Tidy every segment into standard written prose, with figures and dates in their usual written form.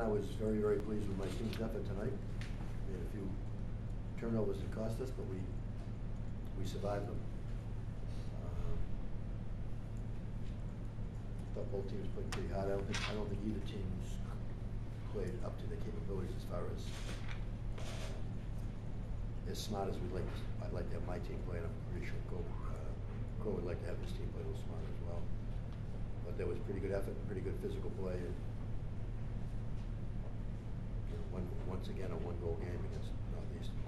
was very, very pleased with my team's effort tonight. We had a few turnovers that cost us, but we survived them. Thought both teams played pretty hard. I don't think either team's played up to their capabilities as far as smart as I'd like to have my team play, and I'm pretty sure Cole would like to have his team play a little smarter as well. But there was pretty good effort and pretty good physical play, and once again a one-goal game against Northeastern.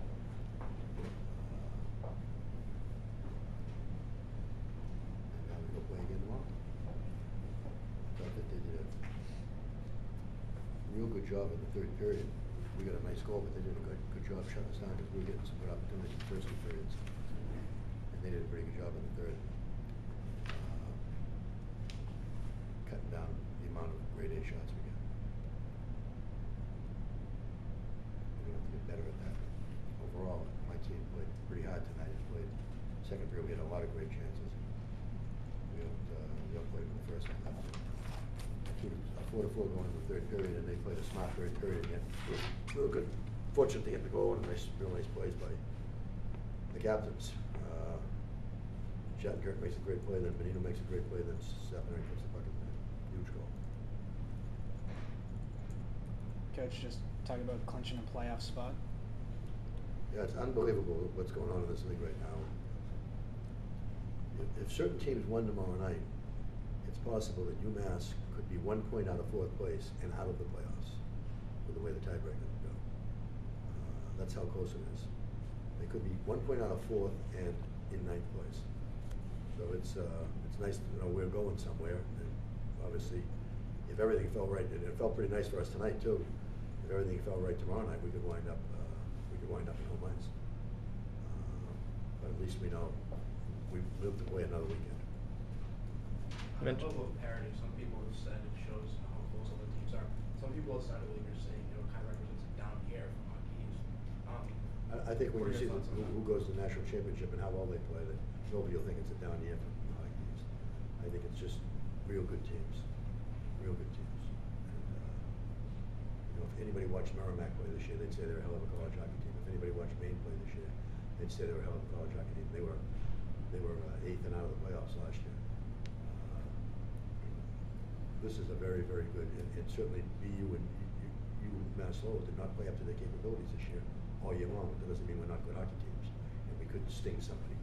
And now we go play again tomorrow. I thought that they did a real good job in the third period. We got a nice goal, but they did a good job shutting us down because we were getting some good opportunities in the first two periods. And they did a pretty good job in the third. Cutting down the amount of grade A shots we get. We have to get better at that. Overall, my team played pretty hard tonight. Second period, we had a lot of great chances. We outplayed in the first half. A 4-4 going into the third period, and they played a smart third period again. Real good. Fortunate to get the goal, and real nice plays by the captains. Shattenkirk makes a great play, then Benito makes a great play, then Sapner puts the bucket in. Huge goal. Coach, just talking about clinching a playoff spot. Yeah, it's unbelievable what's going on in this league right now. If certain teams won tomorrow night, it's possible that UMass could be 1 point out of fourth place and out of the playoffs with the way the tiebreaker would go. That's how close it is. They could be 1 point out of fourth and in ninth place. So it's nice to know we're going somewhere. And obviously, if everything fell right, and it felt pretty nice for us tonight too. If everything fell right tomorrow night, we could wind up in home ice. But at least we know we live to play another weekend. On the level of parity, some people have said it shows how close all the teams are. Some people outside of the league are saying, kind of represents a down year for hockey. I think when you see who goes to the national championship and how well they play, that nobody will think it's a down year for hockey teams. I think it's just real good teams, real good teams. And if anybody watched Merrimack play this year, they'd say they're a hell of a college hockey team. If anybody watched Maine play this year, they'd say they were a hell of a college hockey team. They were 8th and out of the playoffs last year. This is a very, very good, and certainly BU and UMass Lowell did not play up to their capabilities this year all year long. But that doesn't mean we're not good hockey teams, and we couldn't sting somebody.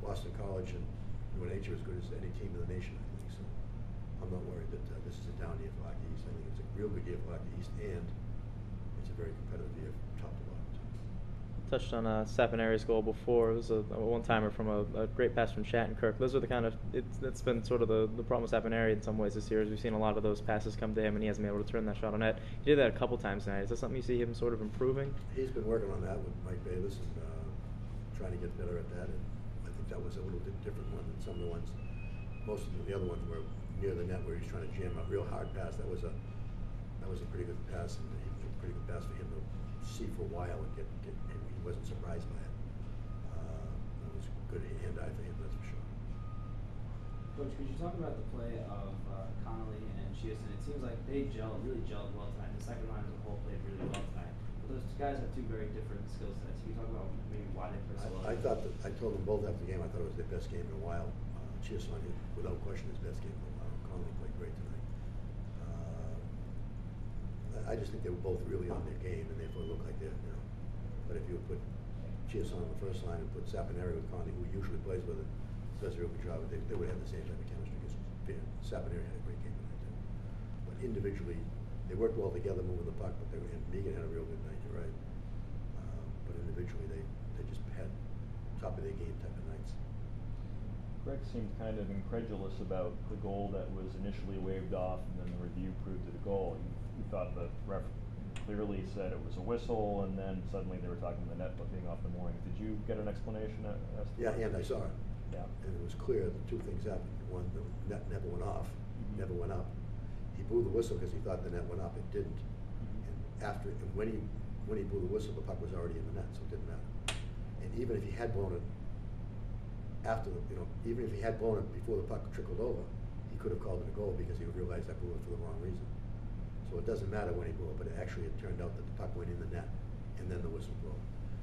Boston College and UNH are as good as any team in the nation, I think. So I'm not worried that this is a down year for Hockey East. I think it's a real good year for Hockey East, and it's a very competitive year top to bottom. Touched on Sapineri's goal before. It was a one-timer from a great pass from Shattenkirk. Those are the kind of it's been sort of the problem with Sapineri in some ways this year. Is we've seen a lot of those passes come to him, and he hasn't been able to turn that shot on net. He did that a couple times tonight. Is that something you see him sort of improving? He's been working on that with Mike Bayless and trying to get better at that. And I think that was a little bit different one than some of the ones. Most of the other ones were near the net where he's trying to jam a real hard pass. That was a pretty good pass, and a pretty good pass for him to see for a while and get. He wasn't surprised by it. It was a good hand-eye for him, that's for sure. Coach, could you talk about the play of Connolly and Chiasson? It seems like they really gelled well tonight. The second line as a whole played really well tonight. But those two guys have two very different skill sets. Can you talk about maybe why they play so well? I told them both after the game, I thought it was their best game in a while. Chiasson, without question, his best game in a while. Connolly played great tonight. I just think they were both really on their game, and therefore looked like they're, But if you would put Chiasson on the first line and put Sapineri with Connolly, who usually plays with it, does a real good job, they would have the same type of chemistry. Because Sapineri had a great game tonight too. But individually, they worked well together moving the puck, and Megan had a real good night, you're right. But individually, they just had top of their game type of nights. Greg seemed kind of incredulous about the goal that was initially waved off, and then the review proved it a goal. You thought the ref clearly said it was a whistle, and then suddenly they were talking the net being off the moorings. Did you get an explanation as to Yeah, and I saw it. Yeah. And it was clear that two things happened. One, the net never went off, never went up. He blew the whistle because he thought the net went up. It didn't. And when he blew the whistle, the puck was already in the net, so it didn't matter. And even if he had blown it even if he had blown it before the puck trickled over, he could have called it a goal because he realized I blew it for the wrong reason. So So it doesn't matter when he blew it, but actually it turned out that the puck went in the net, and then the whistle blew.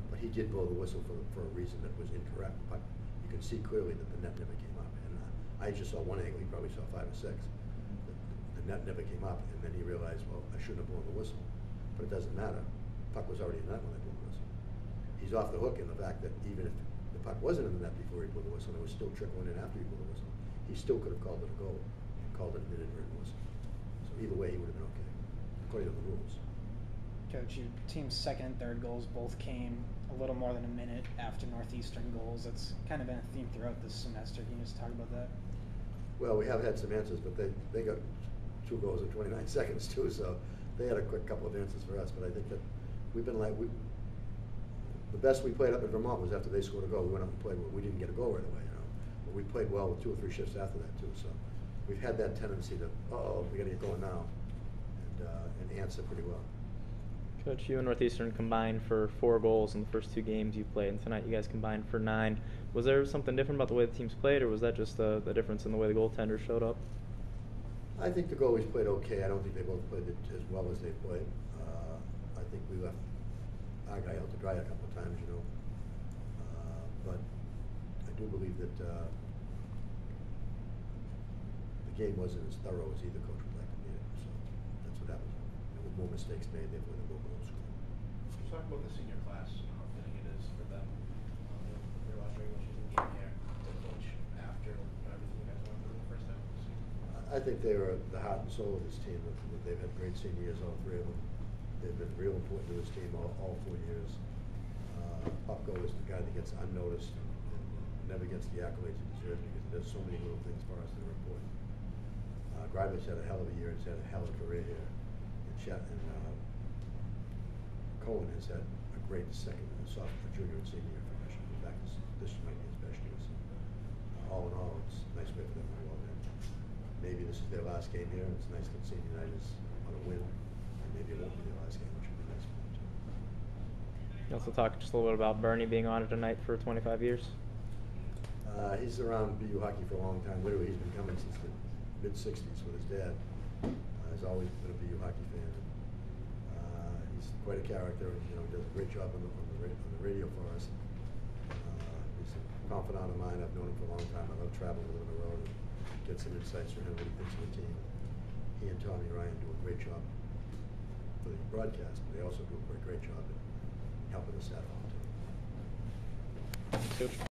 But he did blow the whistle for a reason that was incorrect. But you can see clearly that the net never came up. And I just saw one angle. He probably saw 5 or 6. The net never came up, and then he realized, well, I shouldn't have blown the whistle. But it doesn't matter. The puck was already in the net when I blew the whistle. He's off the hook in the fact that even if the puck wasn't in the net before he blew the whistle, and it was still trickling in after he blew the whistle, he still could have called it a goal and called it an inadvertent whistle. So either way, he would have been okay, according to the rules. Coach, your team's second and third goals both came a little more than a minute after Northeastern goals. That's kind of been a theme throughout this semester. Can you just talk about that? Well, we have had some answers, but they got 2 goals in 29 seconds too, so they had a quick couple of answers for us. But I think that we've been the best we played up in Vermont was after they scored a goal. We went up and played well. We didn't get a goal right away, but we played well with 2 or 3 shifts after that too. So we've had that tendency to, we got to get going now, and answer pretty well. Coach, you and Northeastern combined for 4 goals in the first 2 games you played, and tonight you guys combined for 9. Was there something different about the way the teams played, or was that just the difference in the way the goaltenders showed up? I think the goalies played okay. I don't think they both played it as well as they played. I think we left our guy out to dry a couple of times, but I do believe that the game wasn't as thorough as either coach would like to be. So that's what happened. There were more mistakes made, therefore the goal goals scored. Let's talk about the senior class and how fitting it is for them. Their last regular season game here to coach after everything you guys went through the first half of the season. I think they were the heart and soul of this team. They've had great senior years, all 3 of them. They've been real important to this team all 4 years. Popko is the guy that gets unnoticed and never gets the accolades he deserves because he does so many little things for us that are important. Greiber's had a hell of a year. He's had a hell of a career here. And Cohen has had a great second, sophomore, junior, and senior year profession. In fact, this might be his best year. So, all in all, it's a nice way for them to go out there. Maybe this is their last game here, and it's nice that senior night is on a win. And maybe it won't be their last game, which would be nice for them too. You also talked just a little bit about Bernie being honored tonight for 25 years. He's around BU hockey for a long time. Literally, he's been coming since the mid-'60s with his dad. He's always been a BU hockey fan. He's quite a character. He does a great job on the radio for us. He's a confidant of mine. I've known him for a long time. I love traveling with him on the road and get some insights from him what he thinks of the team. He and Tommy Ryan do a great job for the broadcast, but they also do a great job in helping the staff out too. Coach.